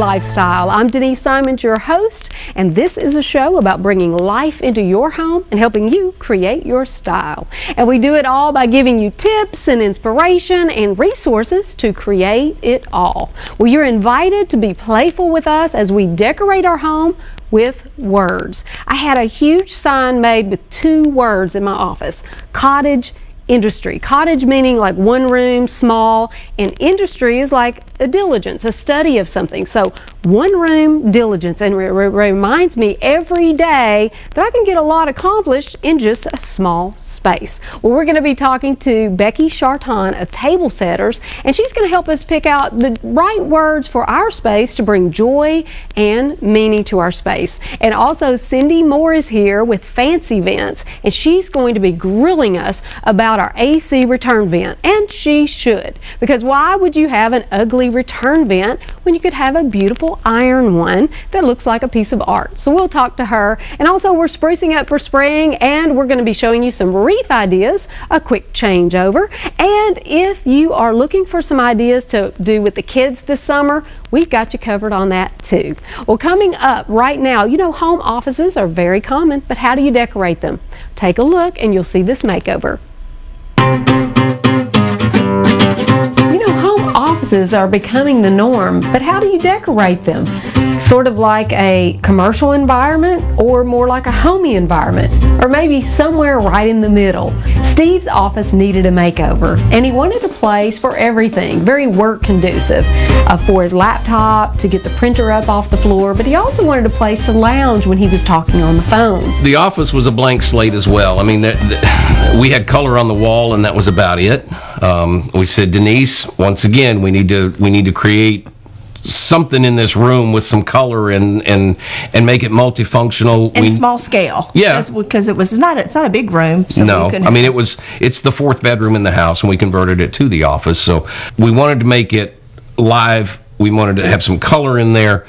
LifeStyle. I'm Denise Simons, your host, and this is a show about bringing life into your home and helping you create your style. And we do it all by giving you tips and inspiration and resources to create it all. Well, you're invited to be playful with us as we decorate our home with words. I had a huge sign made with 2 words in my office: cottage industry. Cottage meaning like one room, small, and industry is like a diligence, a study of something. So one room diligence, and it reminds me every day that I can get a lot accomplished in just a small space. Well, we're going to be talking to Becky Charton of Table Setters, and she's going to help us pick out the right words for our space to bring joy and meaning to our space. And also Cindy Moore is here with Fancy Vents, and she's going to be grilling us about our AC return vent. And she should, because why would you have an ugly return vent when you could have a beautiful iron one that looks like a piece of art? So we'll talk to her. And also we're sprucing up for spring, and we're going to be showing you some wreath ideas, a quick changeover. And if you are looking for some ideas to do with the kids this summer, we've got you covered on that too. Well, coming up right now, you know, home offices are very common, but how do you decorate them? Take a look and you'll see this makeover. You know, home offices are becoming the norm, but how do you decorate them? Sort of like a commercial environment, or more like a homey environment, or maybe somewhere right in the middle. Steve's office needed a makeover, and he wanted a place for everything, very work conducive, for his laptop, to get the printer up off the floor, but he also wanted a place to lounge when he was talking on the phone. The office was a blank slate as well. I mean, we had color on the wall, and that was about it. We said, Denise, once again, we need to create something in this room with some color and make it multifunctional and small scale. Yeah, because it's not a big room. So no, I mean it's the 4th bedroom in the house, and we converted it to the office. So we wanted to make it live. We wanted to have some color in there,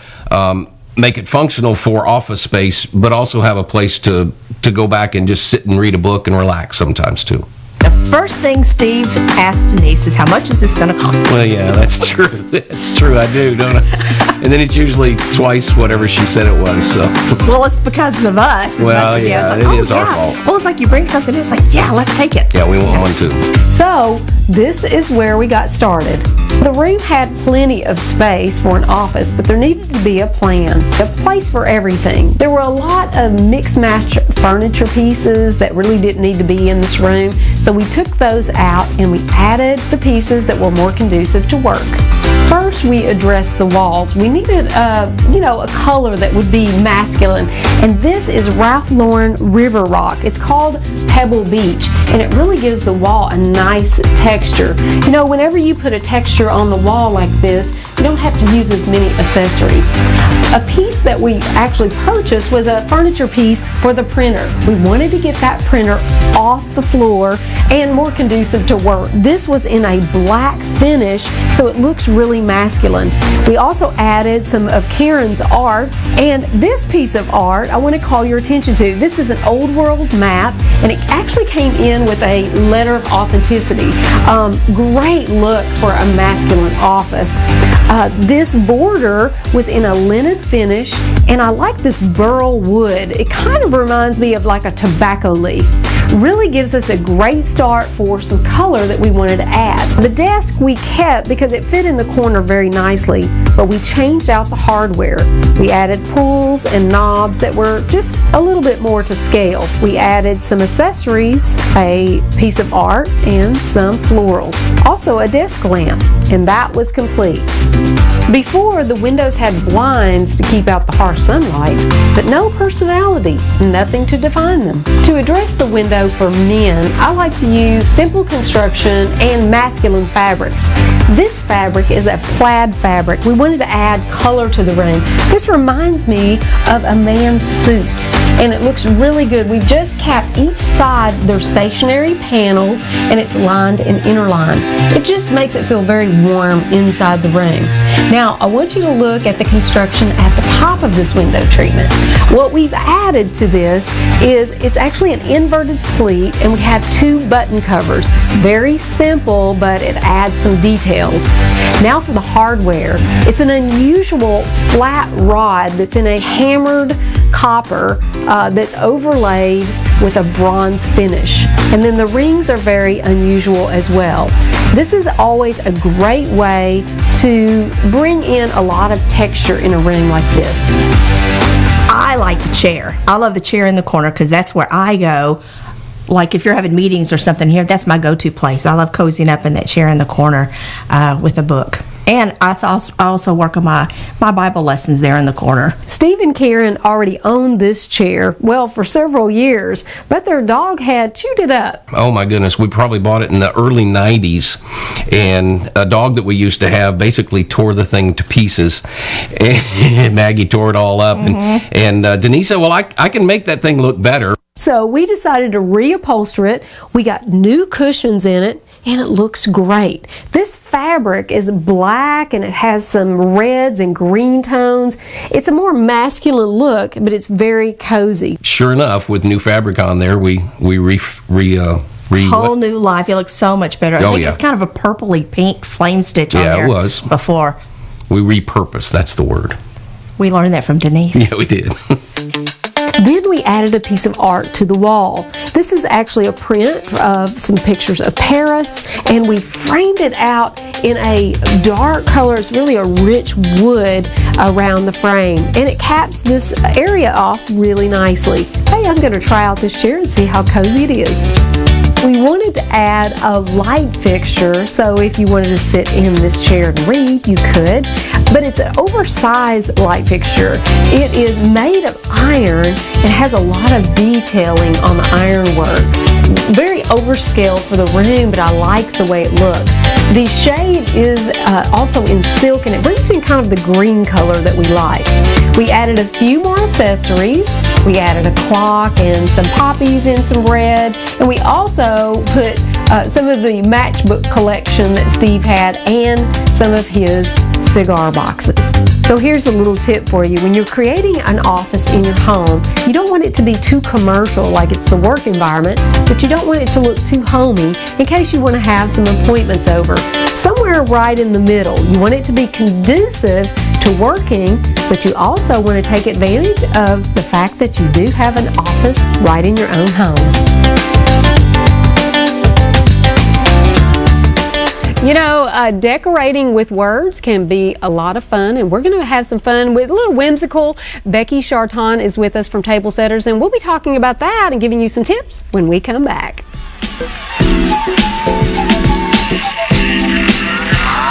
make it functional for office space, but also have a place to go back and just sit and read a book and relax sometimes too. The first thing Steve asked Denise is, how much is this going to cost me? Well, yeah, that's true. That's true. I do, don't I? And then it's usually twice whatever she said it was. So. Well, it's because of us. Well, yeah, it is our fault. Well, it's like you bring something in, it's like, yeah, let's take it. Yeah, we want one too. So this is where we got started. The room had plenty of space for an office, but there needed to be a plan, a place for everything. There were a lot of mix-match furniture pieces that really didn't need to be in this room, so we took those out and we added the pieces that were more conducive to work. First, we addressed the walls. We needed a color that would be masculine, and this is Ralph Lauren River Rock. It's called Pebble Beach, and it really gives the wall a nice texture. You know, whenever you put a texture on the wall like this, you don't have to use as many accessories. A piece that we actually purchased was a furniture piece for the printer. We wanted to get that printer off the floor and more conducive to work. This was in a black finish, so it looks really masculine. We also added some of Karen's art, and this piece of art I want to call your attention to. This is an old world map, and it actually came in with a letter of authenticity. Great look for a masculine office. This border was in a linen finish, and I like this burl wood. It kind of reminds me of like a tobacco leaf. Really gives us a great start for some color that we wanted to add. The desk we kept because it fit in the corner very nicely, but we changed out the hardware. We added pulls and knobs that were just a little bit more to scale. We added some accessories, a piece of art, and some florals. Also a desk lamp, and that was complete. Before, the windows had blinds to keep out the harsh sunlight, but no personality, nothing to define them. To address the window for men, I like to use simple construction and masculine fabrics. This fabric is a plaid fabric. We wanted to add color to the room. This reminds me of a man's suit, and it looks really good. We've just capped each side their stationary panels, and it's lined and interlined. It just makes it feel very warm inside the room. Now, Now, I want you to look at the construction at the top of this window treatment. What we've added to this is it's actually an inverted pleat, and we have 2 button covers. Very simple, but it adds some details. Now for the hardware. It's an unusual flat rod that's in a hammered copper that's overlaid with a bronze finish. And then the rings are very unusual as well. This is always a great way to bring in a lot of texture in a ring like this. I like the chair. I love the chair in the corner because that's where I go. Like if you're having meetings or something here, that's my go-to place. I love cozying up in that chair in the corner with a book. And I also work on my Bible lessons there in the corner. Steve and Karen already owned this chair, well, for several years, but their dog had chewed it up. Oh my goodness, we probably bought it in the early 90s, and a dog that we used to have basically tore the thing to pieces, and Maggie tore it all up, and Denise said, well, I can make that thing look better. So we decided to reupholster it. We got new cushions in it, and it looks great. This fabric is black, and it has some reds and green tones. It's a more masculine look, but it's very cozy. Sure enough, with new fabric on there, we whole new life. It looks so much better. I think it's kind of a purpley pink flame stitch on there. Yeah, it was. Before. We repurposed, that's the word. We learned that from Denise. Yeah, we did. Then we added a piece of art to the wall. This is actually a print of some pictures of Paris, and we framed it out in a dark color. It's really a rich wood around the frame, and it caps this area off really nicely. Hey, I'm going to try out this chair and see how cozy it is. We wanted to add a light fixture, so if you wanted to sit in this chair and read, you could. But it's an oversized light fixture. It is made of iron and has a lot of detailing on the ironwork. Very overscale for the room, but I like the way it looks. The shade is also in silk, and it brings in kind of the green color that we like. We added a few more accessories. We added a clock and some poppies in some red, and we also put some of the matchbook collection that Steve had and some of his cigar boxes. So here's a little tip for you. When you're creating an office in your home, you don't want it to be too commercial like it's the work environment, but you don't want it to look too homey in case you want to have some appointments over. Somewhere right in the middle. You want it to be conducive to working, but you also want to take advantage of the fact that you do have an office right in your own home. You know, decorating with words can be a lot of fun, and we're going to have some fun with a little whimsical. Becky Charton is with us from Table Setters, and we'll be talking about that and giving you some tips when we come back.